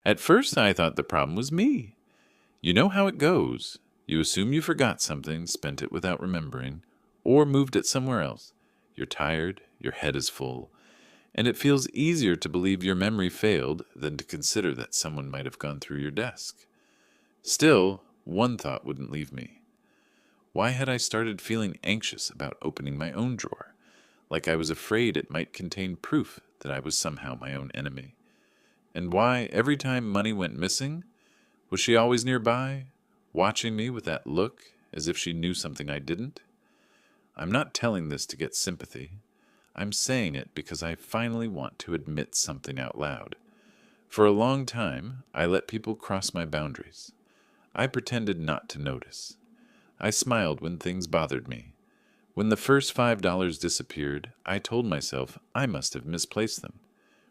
At first, I thought the problem was me. You know how it goes. You assume you forgot something, spent it without remembering, or moved it somewhere else. You're tired, your head is full, and it feels easier to believe your memory failed than to consider that someone might have gone through your desk. Still, one thought wouldn't leave me. Why had I started feeling anxious about opening my own drawer, like I was afraid it might contain proof that I was somehow my own enemy? And why, every time money went missing, was she always nearby, watching me with that look as if she knew something I didn't? I'm not telling this to get sympathy. I'm saying it because I finally want to admit something out loud. For a long time, I let people cross my boundaries. I pretended not to notice. I smiled when things bothered me. When the first $5 disappeared, I told myself I must have misplaced them.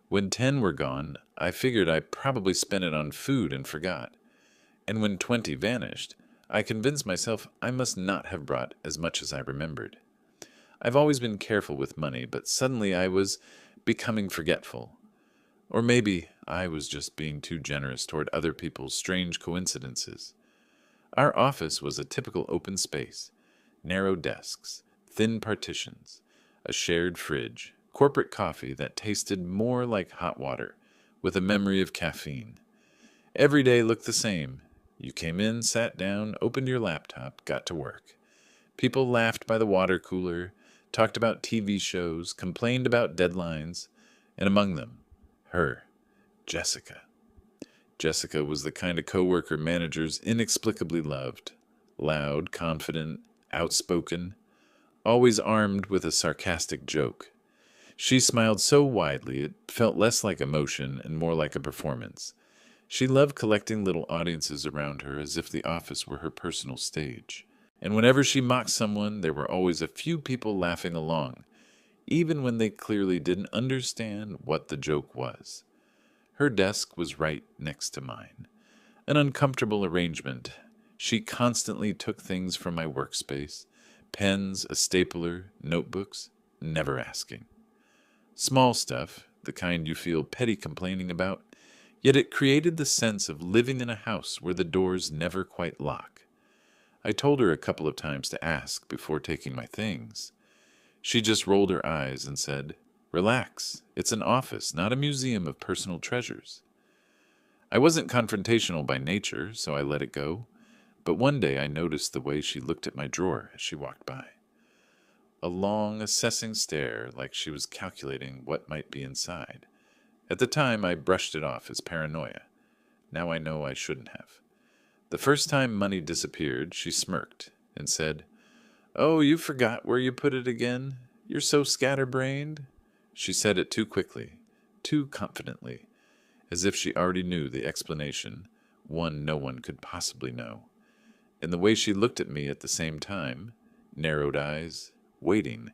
When 10 were gone, I figured I probably spent it on food and forgot. And when 20 vanished, I convinced myself I must not have brought as much as I remembered. I've always been careful with money, but suddenly I was becoming forgetful. Or maybe I was just being too generous toward other people's strange coincidences. Our office was a typical open space. Narrow desks, thin partitions, a shared fridge, corporate coffee that tasted more like hot water, with a memory of caffeine. Every day looked the same. You came in, sat down, opened your laptop, got to work. People laughed by the water cooler, talked about TV shows, complained about deadlines, and among them, her, Jessica. Jessica was the kind of coworker managers inexplicably loved. Loud, confident, outspoken, always armed with a sarcastic joke. She smiled so widely it felt less like emotion and more like a performance. She loved collecting little audiences around her as if the office were her personal stage. And whenever she mocked someone, there were always a few people laughing along, even when they clearly didn't understand what the joke was. Her desk was right next to mine. An uncomfortable arrangement. She constantly took things from my workspace, pens, a stapler, notebooks, never asking. Small stuff, the kind you feel petty complaining about, yet it created the sense of living in a house where the doors never quite lock. I told her a couple of times to ask before taking my things. She just rolled her eyes and said, "Relax, it's an office, not a museum of personal treasures." I wasn't confrontational by nature, so I let it go, but one day I noticed the way she looked at my drawer as she walked by. A long, assessing stare like she was calculating what might be inside. At the time, I brushed it off as paranoia. Now I know I shouldn't have. The first time money disappeared, she smirked and said, "Oh, you forgot where you put it again? You're so scatterbrained." She said it too quickly, too confidently, as if she already knew the explanation, one no one could possibly know. And the way she looked at me at the same time, narrowed eyes, waiting,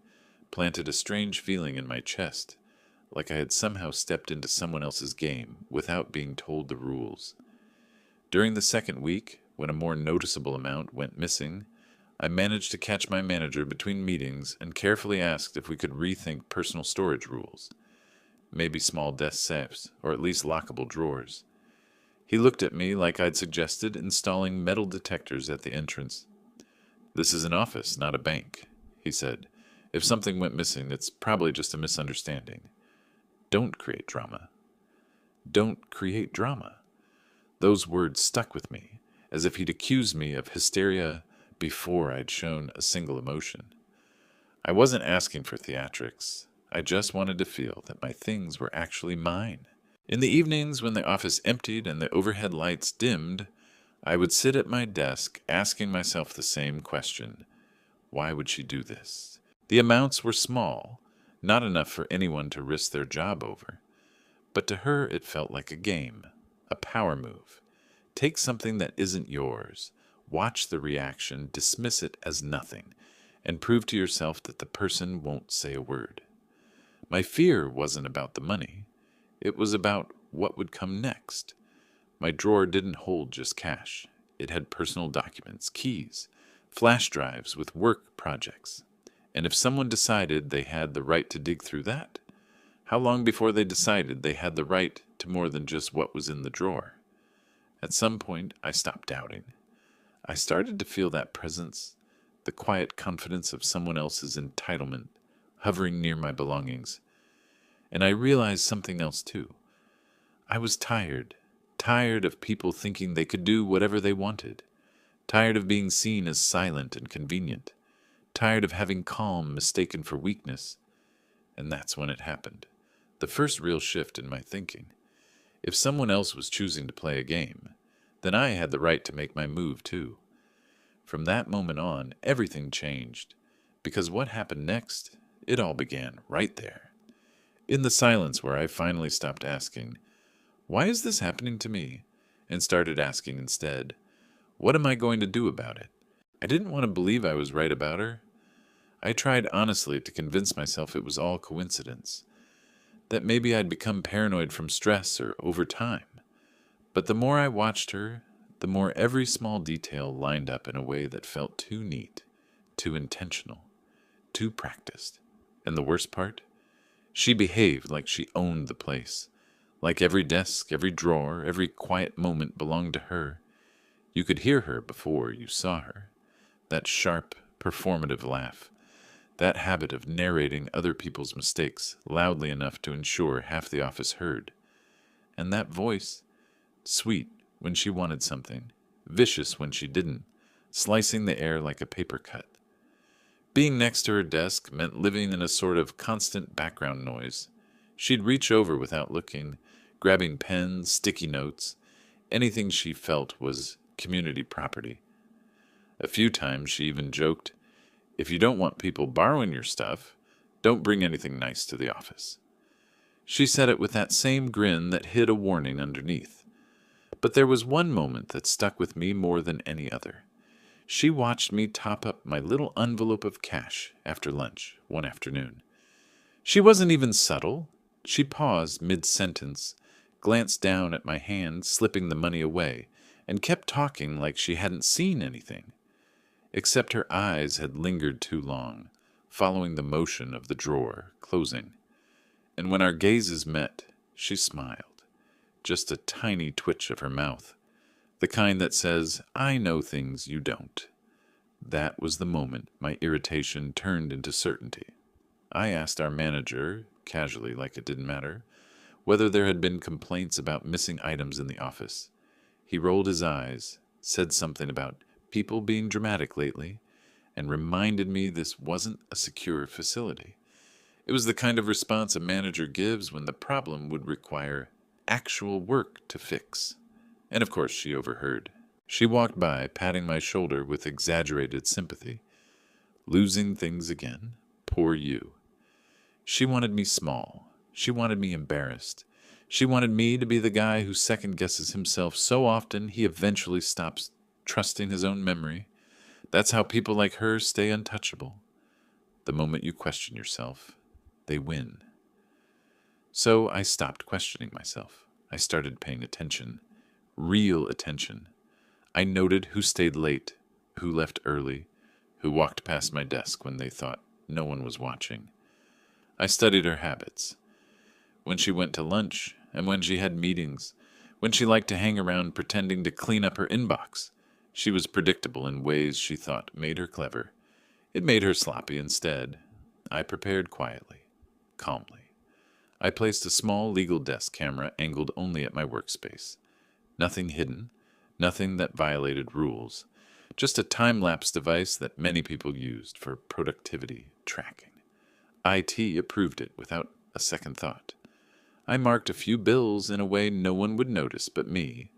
planted a strange feeling in my chest, like I had somehow stepped into someone else's game without being told the rules. During the second week, when a more noticeable amount went missing, I managed to catch my manager between meetings and carefully asked if we could rethink personal storage rules. Maybe small desk safes, or at least lockable drawers. He looked at me like I'd suggested installing metal detectors at the entrance. "This is an office, not a bank," he said. "If something went missing, it's probably just a misunderstanding. Don't create drama." Don't create drama. Those words stuck with me, as if he'd accused me of hysteria before I'd shown a single emotion. I wasn't asking for theatrics. I just wanted to feel that my things were actually mine. In the evenings, when the office emptied and the overhead lights dimmed, I would sit at my desk asking myself the same question. Why would she do this? The amounts were small, not enough for anyone to risk their job over. But to her it felt like a game, a power move. Take something that isn't yours, watch the reaction, dismiss it as nothing, and prove to yourself that the person won't say a word. My fear wasn't about the money. It was about what would come next. My drawer didn't hold just cash. It had personal documents, keys, flash drives with work projects. And if someone decided they had the right to dig through that, how long before they decided they had the right to to more than just what was in the drawer. At some point, I stopped doubting. I started to feel that presence, the quiet confidence of someone else's entitlement, hovering near my belongings. And I realized something else too. I was tired of people thinking they could do whatever they wanted, tired of being seen as silent and convenient, tired of having calm mistaken for weakness. And that's when it happened. The first real shift in my thinking. If someone else was choosing to play a game, then I had the right to make my move too. From that moment on, everything changed. Because what happened next, it all began right there. In the silence where I finally stopped asking, "Why is this happening to me?" and started asking instead, "What am I going to do about it?" I didn't want to believe I was right about her. I tried honestly to convince myself it was all coincidence, that maybe I'd become paranoid from stress or over time. But the more I watched her, the more every small detail lined up in a way that felt too neat, too intentional, too practiced. And the worst part? She behaved like she owned the place, like every desk, every drawer, every quiet moment belonged to her. You could hear her before you saw her. That sharp, performative laugh. That habit of narrating other people's mistakes loudly enough to ensure half the office heard. And that voice, sweet when she wanted something, vicious when she didn't, slicing the air like a paper cut. Being next to her desk meant living in a sort of constant background noise. She'd reach over without looking, grabbing pens, sticky notes, anything she felt was community property. A few times she even joked, "If you don't want people borrowing your stuff, don't bring anything nice to the office." She said it with that same grin that hid a warning underneath. But there was one moment that stuck with me more than any other. She watched me top up my little envelope of cash after lunch one afternoon. She wasn't even subtle. She paused mid-sentence, glanced down at my hand, slipping the money away, and kept talking like she hadn't seen anything. Except her eyes had lingered too long, following the motion of the drawer closing. And when our gazes met, she smiled, just a tiny twitch of her mouth, the kind that says, "I know things you don't." That was the moment my irritation turned into certainty. I asked our manager, casually like it didn't matter, whether there had been complaints about missing items in the office. He rolled his eyes, said something about people being dramatic lately, and reminded me this wasn't a secure facility. It was the kind of response a manager gives when the problem would require actual work to fix. And of course she overheard. She walked by, patting my shoulder with exaggerated sympathy. "Losing things again? Poor you." She wanted me small. She wanted me embarrassed. She wanted me to be the guy who second-guesses himself so often he eventually stops trusting his own memory. That's how people like her stay untouchable. The moment you question yourself, they win. So I stopped questioning myself. I started paying attention. Real attention. I noted who stayed late, who left early, who walked past my desk when they thought no one was watching. I studied her habits. When she went to lunch, and when she had meetings, when she liked to hang around pretending to clean up her inbox. She was predictable in ways she thought made her clever. It made her sloppy instead. I prepared quietly, calmly. I placed a small legal desk camera angled only at my workspace. Nothing hidden, nothing that violated rules. Just a time-lapse device that many people used for productivity tracking. IT approved it without a second thought. I marked a few bills in a way no one would notice but me.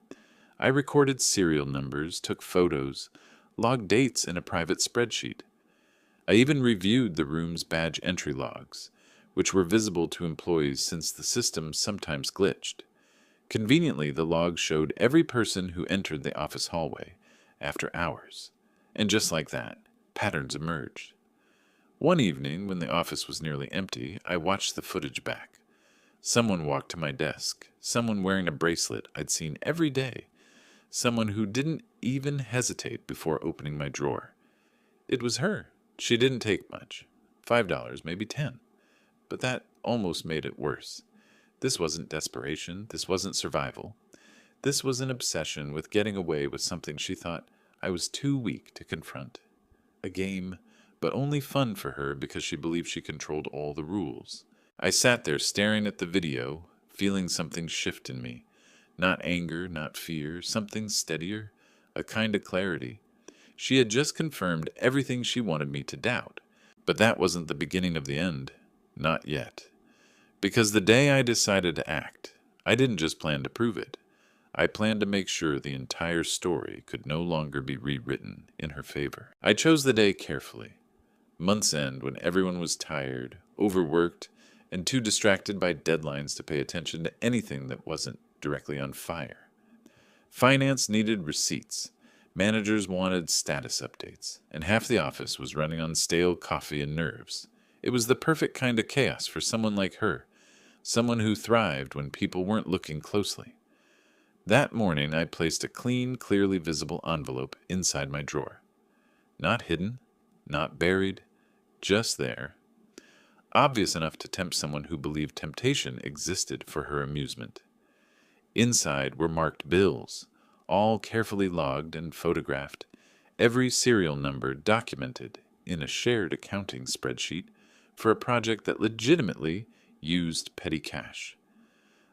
I recorded serial numbers, took photos, logged dates in a private spreadsheet. I even reviewed the room's badge entry logs, which were visible to employees since the system sometimes glitched. Conveniently, the logs showed every person who entered the office hallway after hours. And just like that, patterns emerged. One evening, when the office was nearly empty, I watched the footage back. Someone walked to my desk, someone wearing a bracelet I'd seen every day, someone who didn't even hesitate before opening my drawer. It was her. She didn't take much. $5, maybe 10. But that almost made it worse. This wasn't desperation. This wasn't survival. This was an obsession with getting away with something she thought I was too weak to confront. A game, but only fun for her because she believed she controlled all the rules. I sat there staring at the video, feeling something shift in me. Not anger, not fear, something steadier, a kind of clarity. She had just confirmed everything she wanted me to doubt. But that wasn't the beginning of the end. Not yet. Because the day I decided to act, I didn't just plan to prove it. I planned to make sure the entire story could no longer be rewritten in her favor. I chose the day carefully. Month's end, when everyone was tired, overworked, and too distracted by deadlines to pay attention to anything that wasn't directly on fire. Finance needed receipts. Managers wanted status updates, and half the office was running on stale coffee and nerves. It was the perfect kind of chaos for someone like her, someone who thrived when people weren't looking closely. That morning, I placed a clean, clearly visible envelope inside my drawer. Not hidden, not buried, just there. Obvious enough to tempt someone who believed temptation existed for her amusement. Inside were marked bills, all carefully logged and photographed, every serial number documented in a shared accounting spreadsheet for a project that legitimately used petty cash.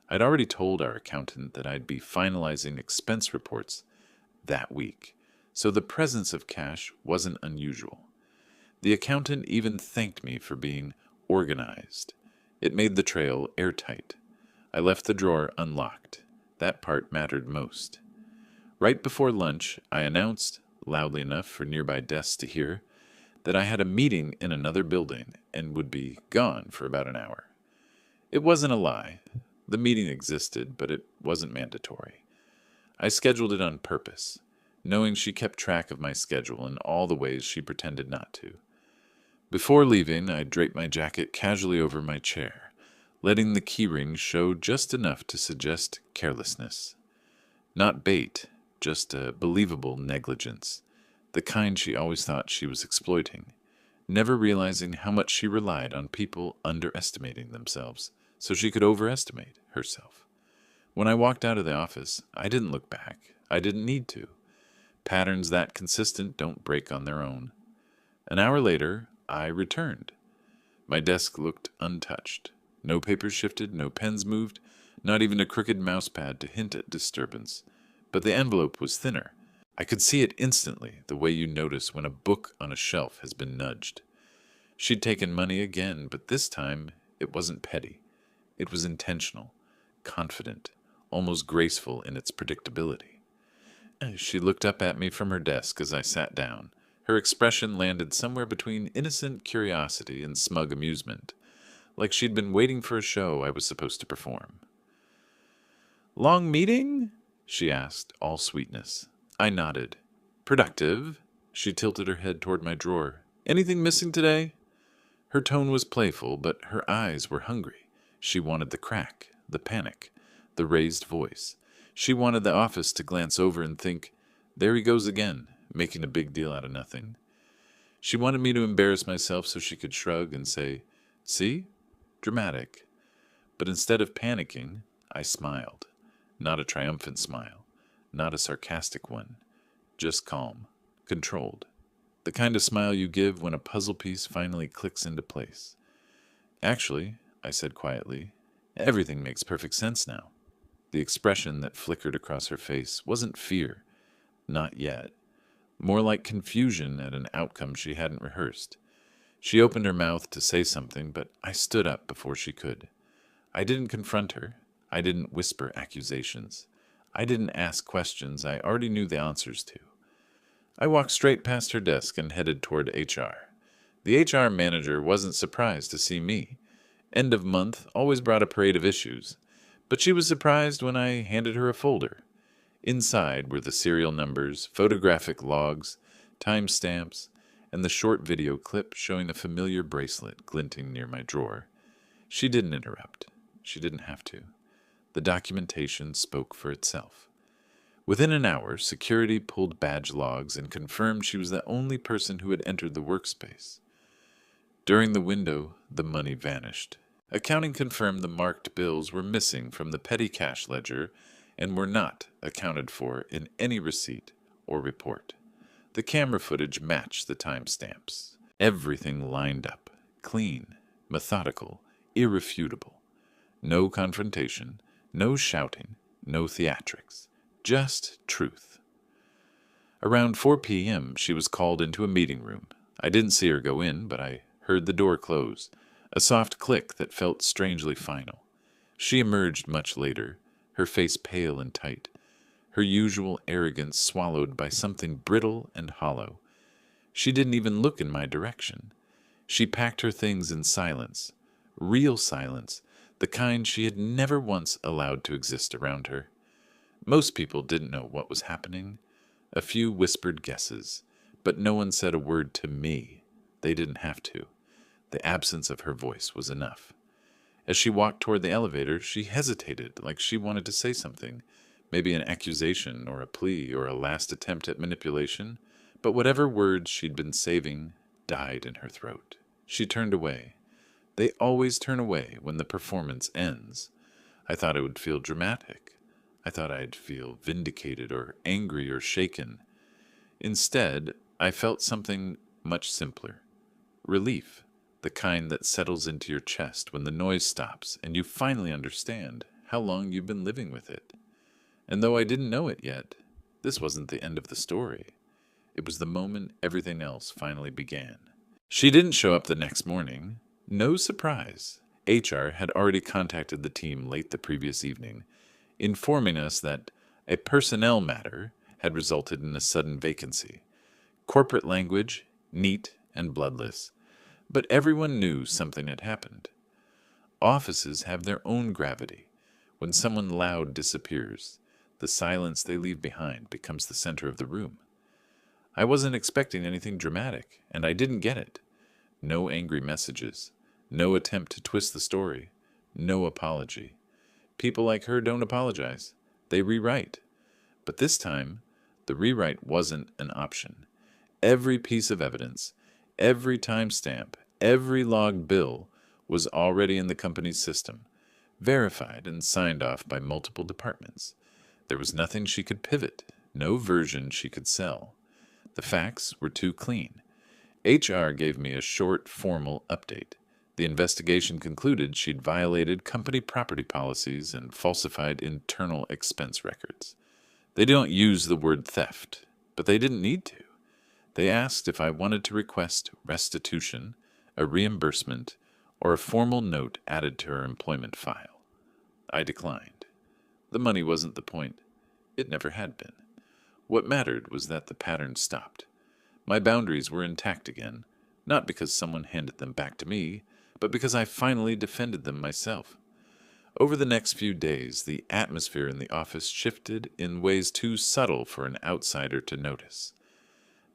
I'd already told our accountant that I'd be finalizing expense reports that week, so the presence of cash wasn't unusual. The accountant even thanked me for being organized. It made the trail airtight. I left the drawer unlocked. That part mattered most. Right before lunch, I announced, loudly enough for nearby desks to hear, that I had a meeting in another building and would be gone for about an hour. It wasn't a lie. The meeting existed, but it wasn't mandatory. I scheduled it on purpose, knowing she kept track of my schedule in all the ways she pretended not to. Before leaving, I draped my jacket casually over my chair, letting the keyring show just enough to suggest carelessness. Not bait, just a believable negligence, the kind she always thought she was exploiting, never realizing how much she relied on people underestimating themselves so she could overestimate herself. When I walked out of the office, I didn't look back. I didn't need to. Patterns that consistent don't break on their own. An hour later, I returned. My desk looked untouched. No papers shifted, no pens moved, not even a crooked mouse pad to hint at disturbance. But the envelope was thinner. I could see it instantly, the way you notice when a book on a shelf has been nudged. She'd taken money again, but this time it wasn't petty. It was intentional, confident, almost graceful in its predictability. She looked up at me from her desk as I sat down. Her expression landed somewhere between innocent curiosity and smug amusement, like she'd been waiting for a show I was supposed to perform. "Long meeting?" she asked, all sweetness. I nodded. "Productive." She tilted her head toward my drawer. "Anything missing today?" Her tone was playful, but her eyes were hungry. She wanted the crack, the panic, the raised voice. She wanted the office to glance over and think, "There he goes again, making a big deal out of nothing." She wanted me to embarrass myself so she could shrug and say, "See? Dramatic." But instead of panicking, I smiled. Not a triumphant smile, not a sarcastic one, just calm, controlled. The kind of smile you give when a puzzle piece finally clicks into place. "Actually," I said quietly, "everything makes perfect sense now." The expression that flickered across her face wasn't fear, not yet. More like confusion at an outcome she hadn't rehearsed. She opened her mouth to say something, but I stood up before she could. I didn't confront her. I didn't whisper accusations. I didn't ask questions I already knew the answers to. I walked straight past her desk and headed toward HR. The HR manager wasn't surprised to see me. End of month always brought a parade of issues, but she was surprised when I handed her a folder. Inside were the serial numbers, photographic logs, timestamps, and the short video clip showing a familiar bracelet glinting near my drawer. She didn't interrupt. She didn't have to. The documentation spoke for itself. Within an hour, security pulled badge logs and confirmed she was the only person who had entered the workspace. During the window, the money vanished. Accounting confirmed the marked bills were missing from the petty cash ledger and were not accounted for in any receipt or report. The camera footage matched the timestamps. Everything lined up, clean, methodical, irrefutable. No confrontation, no shouting, no theatrics. Just truth. Around 4 p.m., she was called into a meeting room. I didn't see her go in, but I heard the door close, a soft click that felt strangely final. She emerged much later, her face pale and tight, her usual arrogance swallowed by something brittle and hollow. She didn't even look in my direction. She packed her things in silence, real silence, the kind she had never once allowed to exist around her. Most people didn't know what was happening. A few whispered guesses, but no one said a word to me. They didn't have to. The absence of her voice was enough. As she walked toward the elevator, she hesitated, like she wanted to say something, maybe an accusation or a plea or a last attempt at manipulation, but whatever words she'd been saving died in her throat. She turned away. They always turn away when the performance ends. I thought it would feel dramatic. I thought I'd feel vindicated or angry or shaken. Instead, I felt something much simpler. Relief, the kind that settles into your chest when the noise stops and you finally understand how long you've been living with it. And though I didn't know it yet, this wasn't the end of the story. It was the moment everything else finally began. She didn't show up the next morning. No surprise. HR had already contacted the team late the previous evening, informing us that a personnel matter had resulted in a sudden vacancy. Corporate language, neat and bloodless, but everyone knew something had happened. Offices have their own gravity. When someone loud disappears, the silence they leave behind becomes the center of the room. I wasn't expecting anything dramatic, and I didn't get it. No angry messages, no attempt to twist the story, no apology. People like her don't apologize. They rewrite. But this time, the rewrite wasn't an option. Every piece of evidence, every timestamp, every logged bill was already in the company's system, verified and signed off by multiple departments. There was nothing she could pivot, no version she could sell. The facts were too clean. HR gave me a short, formal update. The investigation concluded she'd violated company property policies and falsified internal expense records. They don't use the word theft, but they didn't need to. They asked if I wanted to request restitution, a reimbursement, or a formal note added to her employment file. I declined. The money wasn't the point. It never had been. What mattered was that the pattern stopped. My boundaries were intact again, not because someone handed them back to me, but because I finally defended them myself. Over the next few days, the atmosphere in the office shifted in ways too subtle for an outsider to notice,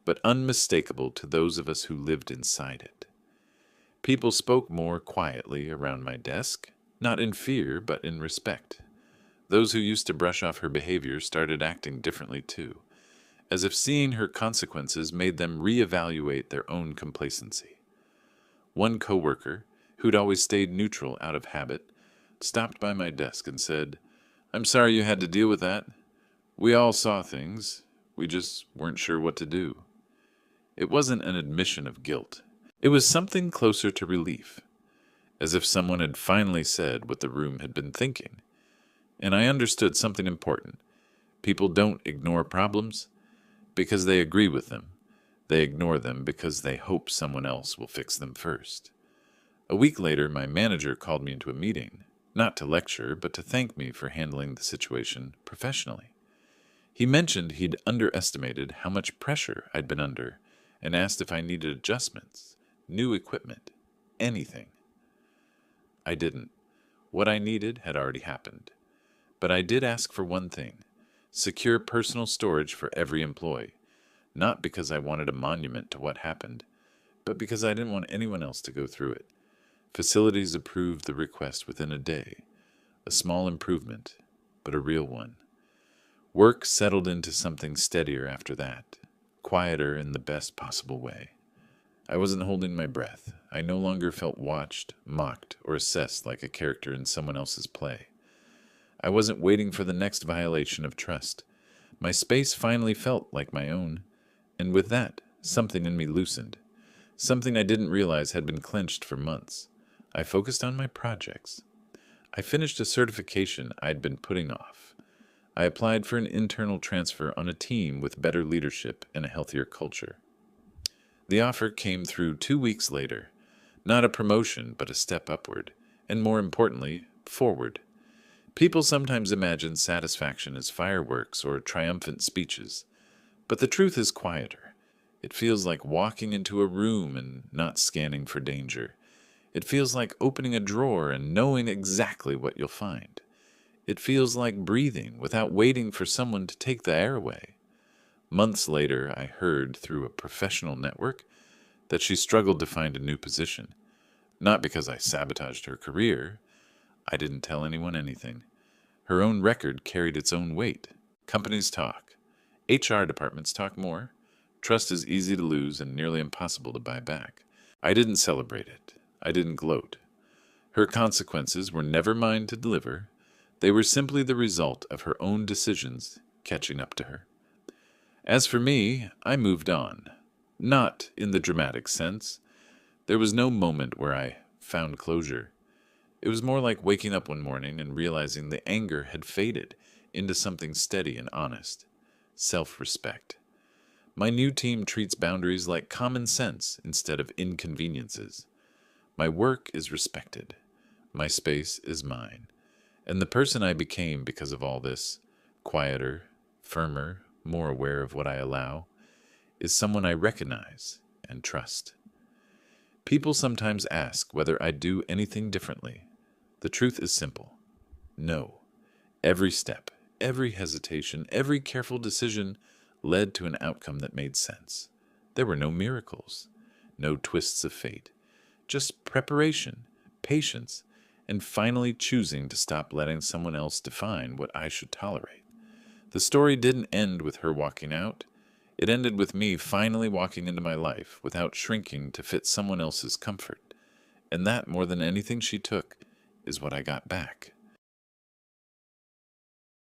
but unmistakable to those of us who lived inside it. People spoke more quietly around my desk, not in fear, but in respect. Those who used to brush off her behavior started acting differently too, as if seeing her consequences made them reevaluate their own complacency. One coworker, who'd always stayed neutral out of habit, stopped by my desk and said, "I'm sorry you had to deal with that. We all saw things. We just weren't sure what to do." It wasn't an admission of guilt. It was something closer to relief, as if someone had finally said what the room had been thinking. And I understood something important. People don't ignore problems because they agree with them. They ignore them because they hope someone else will fix them first. A week later, my manager called me into a meeting, not to lecture, but to thank me for handling the situation professionally. He mentioned he'd underestimated how much pressure I'd been under and asked if I needed adjustments, new equipment, anything. I didn't. What I needed had already happened. But I did ask for one thing: secure personal storage for every employee, not because I wanted a monument to what happened, but because I didn't want anyone else to go through it. Facilities approved the request within a day, a small improvement, but a real one. Work settled into something steadier after that, quieter in the best possible way. I wasn't holding my breath. I no longer felt watched, mocked, or assessed like a character in someone else's play. I wasn't waiting for the next violation of trust. My space finally felt like my own, and with that, something in me loosened. Something I didn't realize had been clenched for months. I focused on my projects. I finished a certification I'd been putting off. I applied for an internal transfer on a team with better leadership and a healthier culture. The offer came through 2 weeks later. Not a promotion, but a step upward, and more importantly, forward. People sometimes imagine satisfaction as fireworks or triumphant speeches, but the truth is quieter. It feels like walking into a room and not scanning for danger. It feels like opening a drawer and knowing exactly what you'll find. It feels like breathing without waiting for someone to take the air away. Months later, I heard through a professional network that she struggled to find a new position. Not because I sabotaged her career. I didn't tell anyone anything. Her own record carried its own weight. Companies talk. HR departments talk more. Trust is easy to lose and nearly impossible to buy back. I didn't celebrate it. I didn't gloat. Her consequences were never mine to deliver. They were simply the result of her own decisions catching up to her. As for me, I moved on. Not in the dramatic sense. There was no moment where I found closure. It was more like waking up one morning and realizing the anger had faded into something steady and honest. Self-respect. My new team treats boundaries like common sense instead of inconveniences. My work is respected. My space is mine. And the person I became because of all this, quieter, firmer, more aware of what I allow, is someone I recognize and trust. People sometimes ask whether I do anything differently. The truth is simple. No. Every step, every hesitation, every careful decision led to an outcome that made sense. There were no miracles, no twists of fate, just preparation, patience, and finally choosing to stop letting someone else define what I should tolerate. The story didn't end with her walking out. It ended with me finally walking into my life without shrinking to fit someone else's comfort. And that, more than anything she took, is what I got back.